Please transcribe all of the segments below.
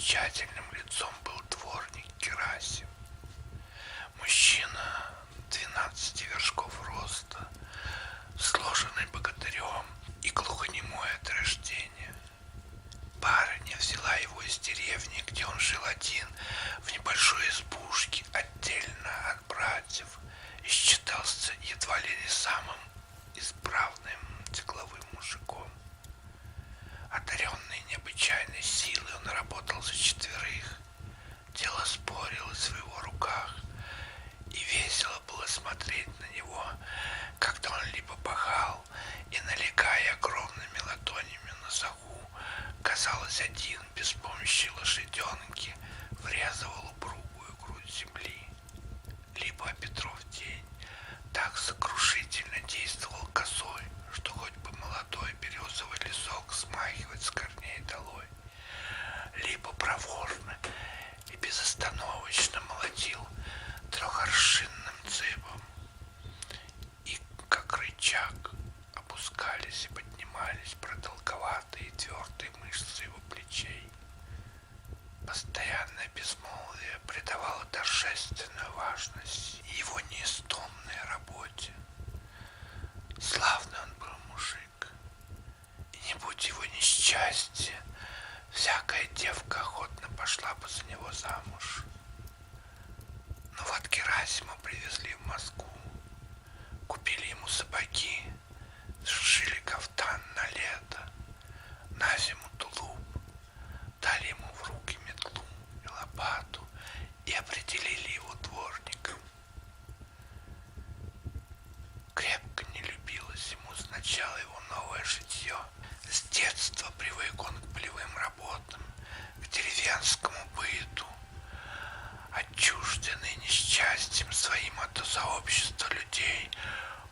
замечательным лицом был дворник Герасим. Мужчина 12 вершков роста, сложенный богатырем и глухонемой от рождения. Барыня взяла его из деревни, где он жил один, в небольшой избушке, отдельно от братьев, и считался едва ли не самым исправным деловым мужиком. Одаренный необычайной силой, он работал за четверых. Дело спорилось в его руках, и весело было смотреть на него, когда он либо пахал и, налегая огромными ладонями на саху, казалось, один без помощи лошаденки врезывал упругую грудь земли, либо Петров день так сокрушительно действовал косой, что хоть бы молодой березовый лесок смахивать с корней долой, либо проворно и безостановочно молотил трехоршинным цепом, и как рычаг опускались и поднимались продолговатые и твердые мышцы его плечей. Постоянное безмолвие придавало торжественную важность его неистомной работе. Славный он был мужик, и не будь его несчастья, всякая девка охотно пошла бы за него замуж. Но вот Герасима привезли в Москву, купили ему сапоги, сшили кафтан на лето, на зиму тулуп, дали ему в руки метлу и лопату и определили его дворником. Крепко не любилось ему сначала его новое житье. С детства привык он к полевым работам, к деревенскому быту. Отчужденный несчастьем своим от сообщества людей,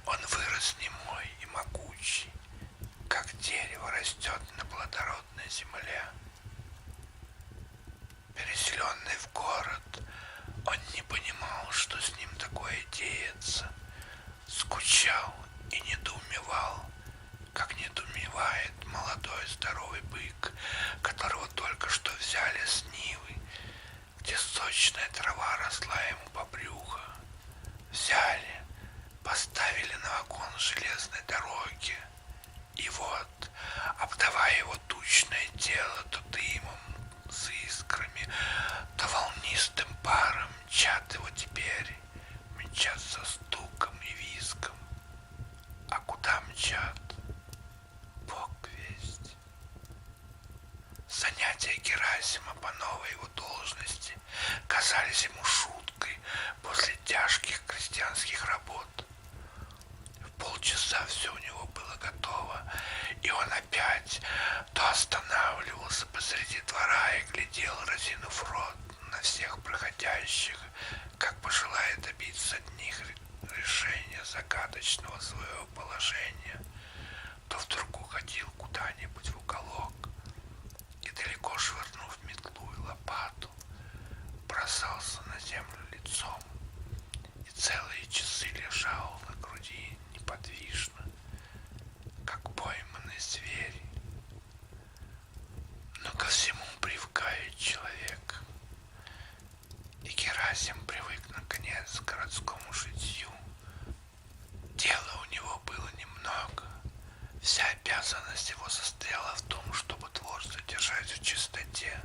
он вырос немой и могучий, как дерево растет на плодородной земле. Переселенный в город, он не понимал, что с ним такое деется, скучал и недоумевал, как недоумевает молодой здоровый бык, которого только что взяли с нивы, где сочная трава росла ему по брюхо. Взяли, поставили на вагон железной дороги, и вот, обдавая его тучное тело то дымом с искрами, то волнистым паром, мчат его теперь, мчат со стуком и визгом. А куда мчат? Бог весть. Занятия Герасима по новой его должности казались ему шуткой после тяжких крестьянских работ. В полчаса все у него было готово, и он опять то останавливался посреди двора и глядел, разинув рот, на всех проходящих, как бы желая добиться от них решения загадочного своего положения, то вдруг уходил куда-нибудь в уголок и, далеко швырнув метлу и лопату, бросался на землю лицом и целые часы лежал на груди неподвижно, как пойманный зверь. Но ко всему привыкает человек, и Герасим привык наконец к городскому житью. Дела у него было немного. Вся обязанность его состояла в том, чтобы двор содержать в чистоте,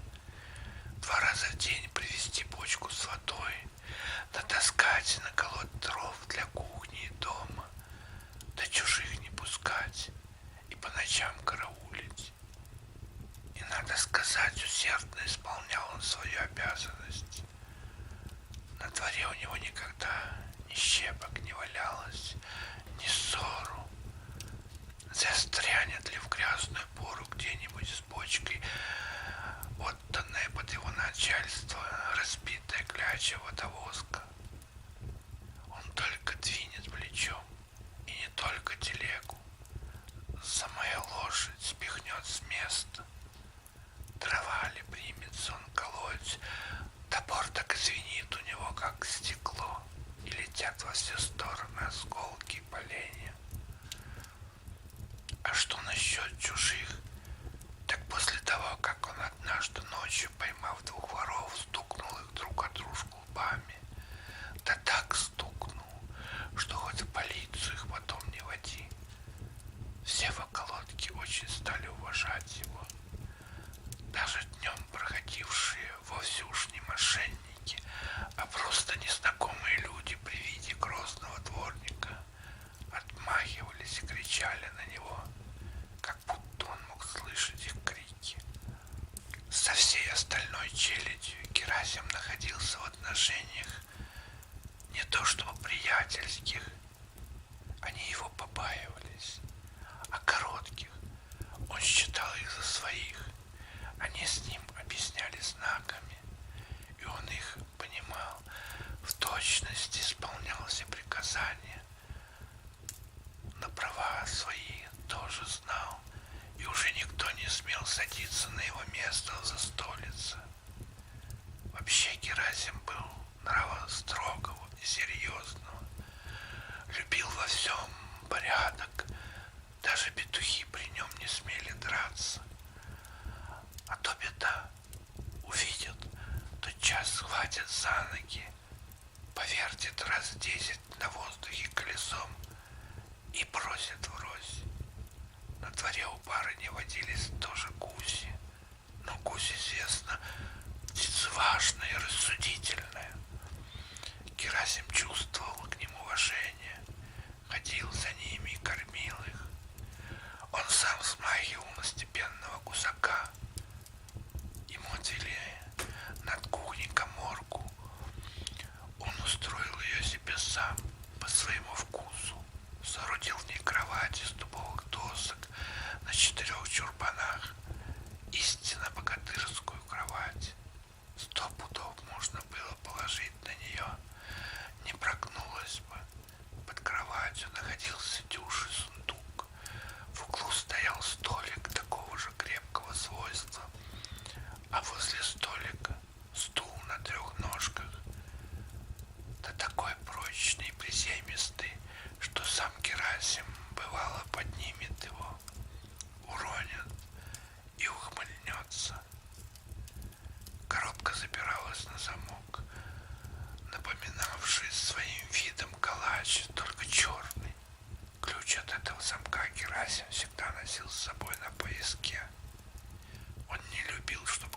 2 раза в день привезти бочку с водой, натаскать и наколоть дров для кухни и дома, да чужих не пускать и по ночам караулить. И, надо сказать, усердно исполнял он свою обязанность. На дворе у него никогда ни щепок не валялось, ни ссору. Застрянет ли в грязную пору где-нибудь с бочкой, отданная под его начальство, разбитая кляча водовозка. Он только двинет плечом, и не только телегу. Самая лошадь спихнет с места. Дрова ли примется он колоть, топор так и звенит у него, как стекло, и летят во все стороны осколки и поленья. А что насчет чужих? Так после того, как он однажды ночью, поймав мошенники, а просто незнакомые люди при виде грозного дворника отмахивались и кричали на него, как будто он мог слышать их крики. Со всей остальной челядью Герасим находился в отношениях не то чтобы приятельских, они его побаивались, а коротких. Он считал их за своих. Они с ним объяснялись знаками, и он их понимал, в точности исполнял все приказания. На права свои тоже знал, и уже никто не смел садиться на его место за столица. Вообще Герасим был нрава строгого и серьезного, любил во всем порядок, даже петухи при нем не смели драться. А то беда, увидят, тотчас схватят за ноги, повертит раз 10 на воздухе колесом и бросит врозь. На дворе у барыни водились тоже гуси, но гусь, известно, птица важная и рассудительная. Герасим чувствовал к ним уважение, ходил за ними и кормил их. Он сам смахивал на степенного гусака. Ему отвели над кухней каморку. Он устроил ее себе сам по своему вкусу, соорудил в ней кровать из дубовых досок на 4 чурбанах, истинно богатырскую кровать. 100 пудов можно было положить на нее, не прогнулась бы. Под кроватью находился дюжий сундук. В углу стоял столик такого же крепкого свойства, а возле столика стул на 3 ножках, да такой прочный и приземистый, что сам Герасим бывало поднимет его, уронит и ухмыльнется. Коробка запиралась на замок, напоминавший своим видом калач, только черный. Ключ от этого замка Герасим всегда носил с собой на пояске. Он не любил, чтобы